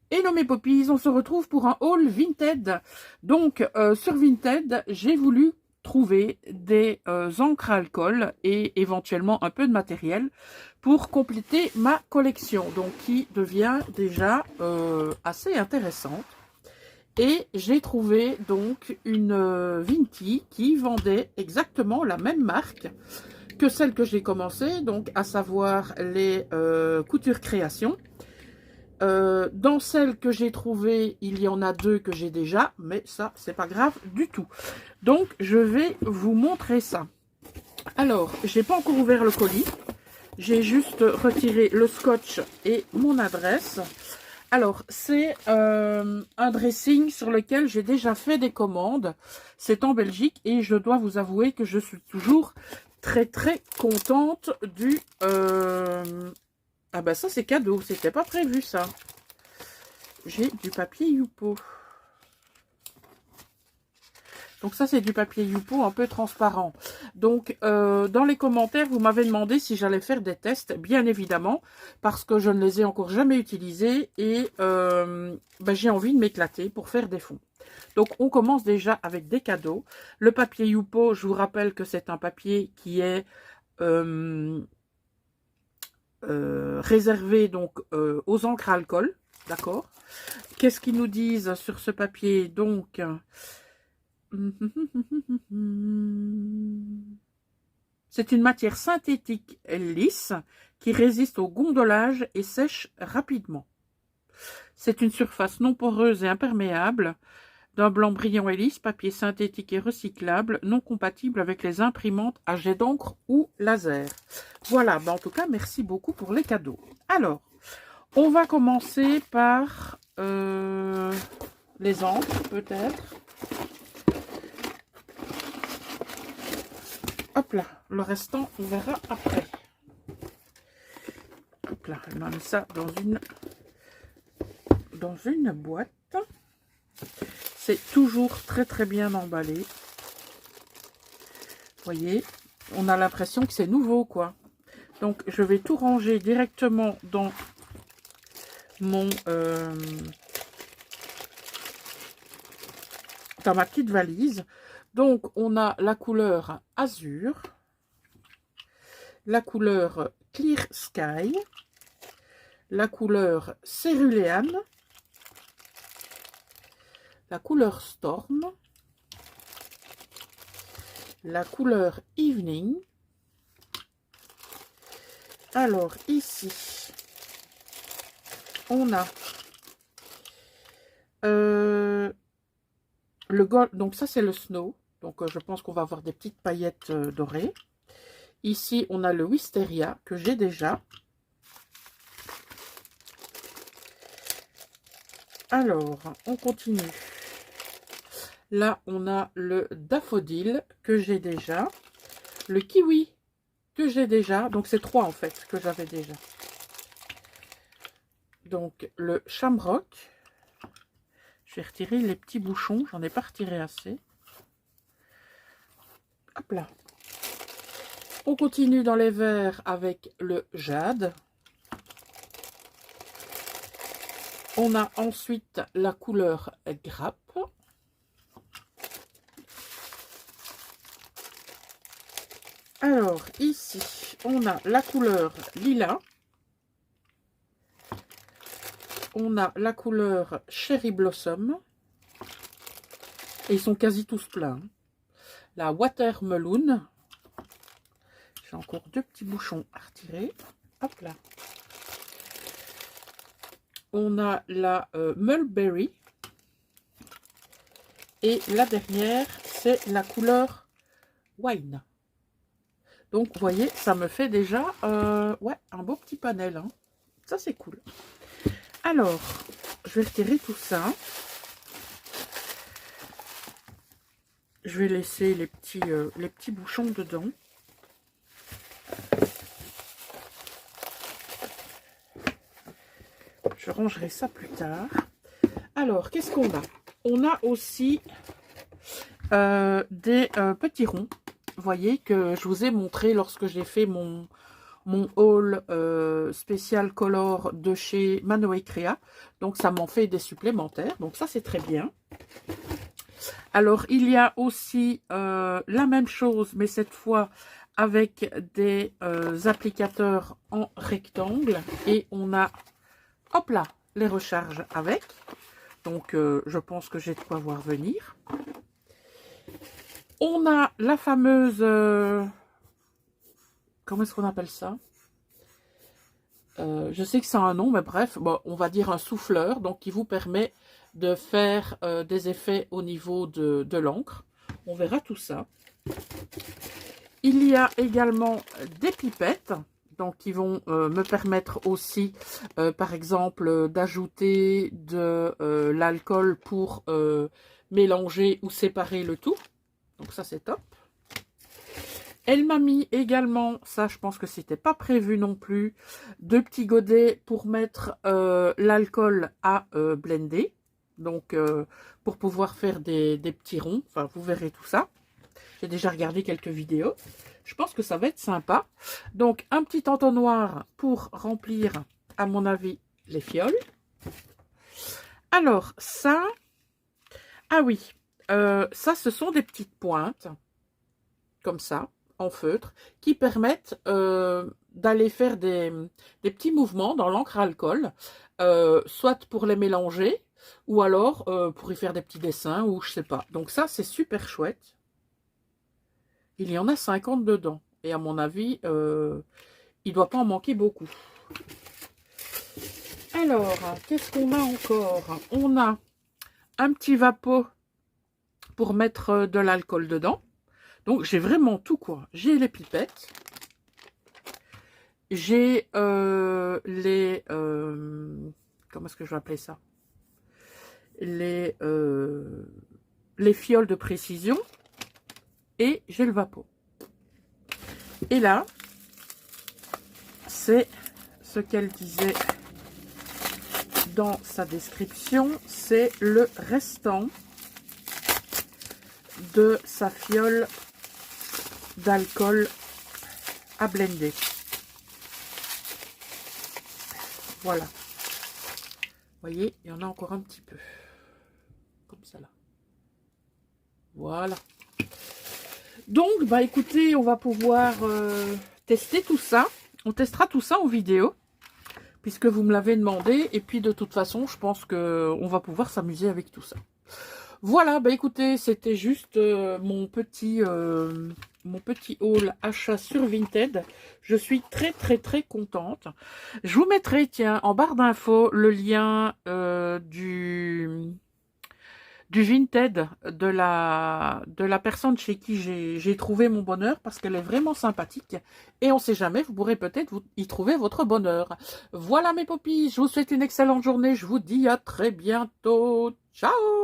Hello mes poppies, on se retrouve pour un haul Vinted. Donc sur Vinted, j'ai voulu trouver des encres à alcool et éventuellement un peu de matériel pour compléter ma collection, donc qui devient déjà assez intéressante. Et j'ai trouvé donc une Vinti qui vendait exactement la même marque que celle que j'ai commencé, donc à savoir les Couture Création. Dans celles que j'ai trouvées, il y en a deux que j'ai déjà, mais ça, c'est pas grave du tout. Donc, je vais vous montrer ça. Alors, j'ai pas encore ouvert le colis. J'ai juste retiré le scotch et mon adresse. Alors, c'est un dressing sur lequel j'ai déjà fait des commandes. C'est en Belgique et je dois vous avouer que je suis toujours très contente du... Ah bah ça c'est cadeau, c'était pas prévu ça. J'ai du papier Youpo. Donc ça c'est du papier Youpo un peu transparent. Donc dans les commentaires vous m'avez demandé si j'allais faire des tests, bien évidemment, parce que je ne les ai encore jamais utilisés et bah, j'ai envie de m'éclater pour faire des fonds. Donc on commence déjà avec des cadeaux. Le papier Youpo, je vous rappelle que c'est un papier qui est réservé donc aux encres à alcool, d'accord. Qu'est-ce qu'ils nous disent sur ce papier? Donc, c'est une matière synthétique lisse qui résiste au gondolage et sèche rapidement. C'est une surface non poreuse et imperméable, d'un blanc brillant et lisse, papier synthétique et recyclable, non compatible avec les imprimantes à jet d'encre ou laser. Voilà, en tout cas, merci beaucoup pour les cadeaux. Alors, on va commencer par les encres, peut-être. Hop là, le restant, on verra après. Hop là, on met ça dans une boîte. C'est toujours très bien emballé. Vous voyez, on a l'impression que c'est nouveau, quoi. Donc, je vais tout ranger directement dans mon... dans ma petite valise. Donc, on a la couleur azur, la couleur clear sky, la couleur céruléane, la couleur storm, la couleur evening. Alors, ici, on a le gold, donc ça c'est le snow, donc je pense qu'on va avoir des petites paillettes dorées. Ici on a le wisteria que j'ai déjà. Alors on continue. Là on a le daffodil que j'ai déjà, le kiwi que j'ai déjà, donc c'est trois en fait que j'avais déjà. Donc le shamrock. Je vais retirer les petits bouchons, j'en ai pas retiré assez. Hop là. On continue dans les verts avec le jade. On a ensuite la couleur grappe. Alors ici, on a la couleur lilas. On a la couleur Cherry Blossom. Et ils sont quasi tous pleins. La Watermelon. J'ai encore deux petits bouchons à retirer. Hop là. On a la Mulberry. Et la dernière, c'est la couleur Wine. Donc, vous voyez, ça me fait déjà ouais, un beau petit panel. Hein. Ça, c'est cool. Alors, je vais retirer tout ça. Je vais laisser les petits bouchons dedans. Je rangerai ça plus tard. Alors, qu'est-ce qu'on a? On a aussi des petits ronds. Vous voyez que je vous ai montré lorsque j'ai fait mon haul spécial color de chez Manoé Créa. Donc ça m'en fait des supplémentaires. Donc ça c'est très bien. Alors il y a aussi la même chose, mais cette fois avec des applicateurs en rectangle. Et on a, hop là, les recharges avec. Donc je pense que j'ai de quoi voir venir. On a la fameuse... comment est-ce qu'on appelle ça? Je sais que c'est un nom, mais bref, bon, on va dire un souffleur, donc qui vous permet de faire des effets au niveau de l'encre. On verra tout ça. Il y a également des pipettes, donc qui vont me permettre aussi, par exemple, d'ajouter de l'alcool pour mélanger ou séparer le tout. Donc ça, c'est top. Elle m'a mis également, ça je pense que c'était pas prévu non plus, deux petits godets pour mettre l'alcool à blender. Donc pour pouvoir faire des petits ronds, enfin vous verrez tout ça. J'ai déjà regardé quelques vidéos. Je pense que ça va être sympa. Donc un petit entonnoir pour remplir, à mon avis, les fioles. Alors ça, ah oui, ça ce sont des petites pointes, comme ça, en feutre, qui permettent d'aller faire des petits mouvements dans l'encre à alcool, soit pour les mélanger, ou alors pour y faire des petits dessins, ou je sais pas. Donc ça, c'est super chouette. Il y en a 50 dedans. Et à mon avis, il ne doit pas en manquer beaucoup. Alors, qu'est-ce qu'on a encore? On a un petit vapeau pour mettre de l'alcool dedans. Donc, j'ai vraiment tout, quoi. J'ai les pipettes. J'ai les... comment est-ce que je vais appeler ça? Les fioles de précision. Et j'ai le vapeau. Et là, c'est ce qu'elle disait dans sa description. C'est le restant de sa fiole d'alcool à blender. Voilà. Vous voyez, il y en a encore un petit peu. Comme ça là. Voilà. Donc, bah écoutez, on va pouvoir tester tout ça. On testera tout ça en vidéo, puisque vous me l'avez demandé. Et puis, de toute façon, je pense qu'on va pouvoir s'amuser avec tout ça. Voilà, bah écoutez, c'était juste mon petit haul achat sur Vinted. Je suis très contente. Je vous mettrai, tiens, en barre d'infos, le lien du Vinted de la personne chez qui j'ai trouvé mon bonheur, parce qu'elle est vraiment sympathique. Et on ne sait jamais, vous pourrez peut-être y trouver votre bonheur. Voilà mes popis, je vous souhaite une excellente journée. Je vous dis à très bientôt. Ciao!